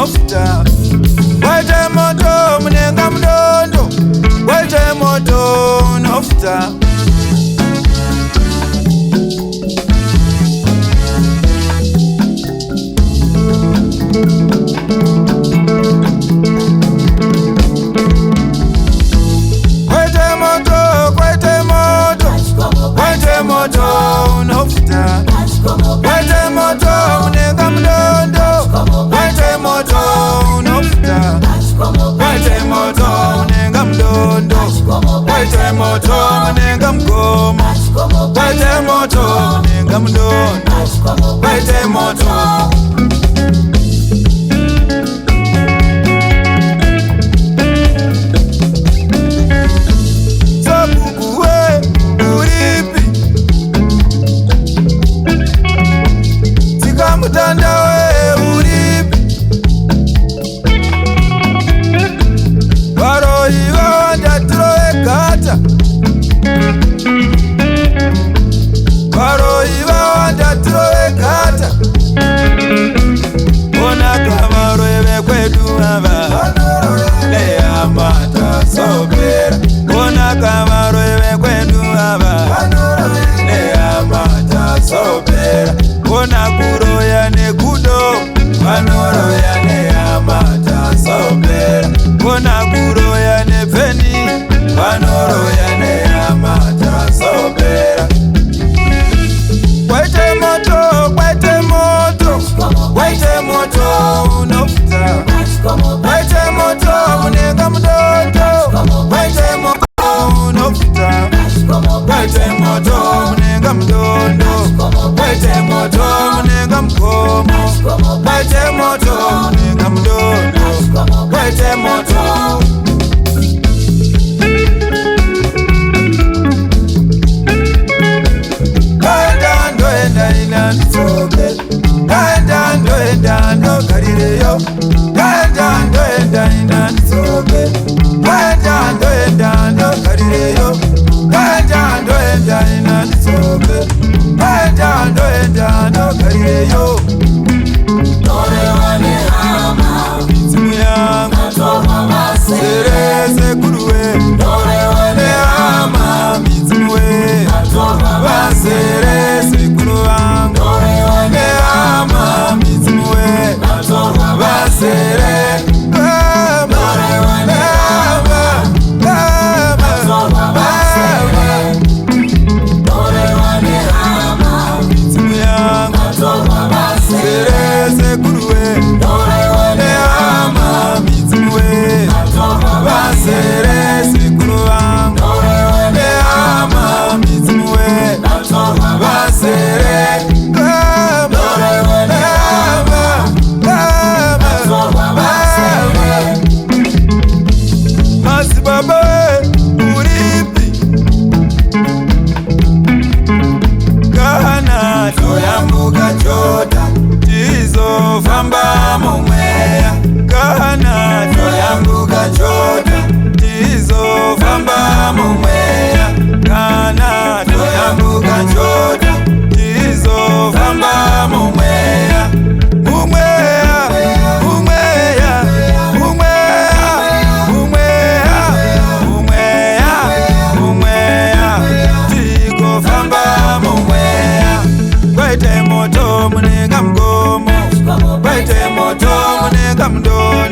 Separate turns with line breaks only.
unofuta. Waite moto munenga mdondo, waite moto unofuta. Waite moto unenga mdondo, waite moto unofuta. Waite moto unenga mdondo, waite moto unenga mgomo, waite moto unenga mdondo, waite moto. Kona kuroya nekudo, vanoroya neyamata sobera. Kona kuroya nepeni, vanoroya neyamata sobera. Waite moto, waite moto, waite moto unofuta. Waite moto unenga mdondo, waite moto unofuta. Waite moto unenga mdondo, waite moto munenga mgomo, waite moto munenga mdondo, waite moto. Kaenda ndoenda inanisobe, kaenda ndoenda ndokarireyo, kaenda ndoenda inanisobe, kaenda ndoenda ndokarireyo, kaenda ndoenda inanisobe, kaenda ndoenda ndokarireyo.
Torewane hama,
mizimu yangu
natoma basere.
Serese kuruwe,
Torewane hama,
mizimu we
natoma basere.
Serese kuruwangu,
Torewane hama,
mizimu we
natoma basere. Torewane hama, natoma basere. Torewane hama,
mizimu yangu
natoma basere.
Serese kuruwe,
Torewane hama,
mizimu we
natoma basere.
Serese kuruwangu,
Torewane hama,
mizimu we
natoma basere. Torewane hama, natoma basere.
Masi baba uripi kana toyambuka chota tizo famba mumweya, kana toyambuka chota tizo famba mumweya, kana toyambuka chota tizo famba mumweya. Mumweya, mumweya, mumweya, mumweya, mumweya, mumweya, tiko famba mumweya. Waite moto munenga mgomo, waite moto munenga mdondo,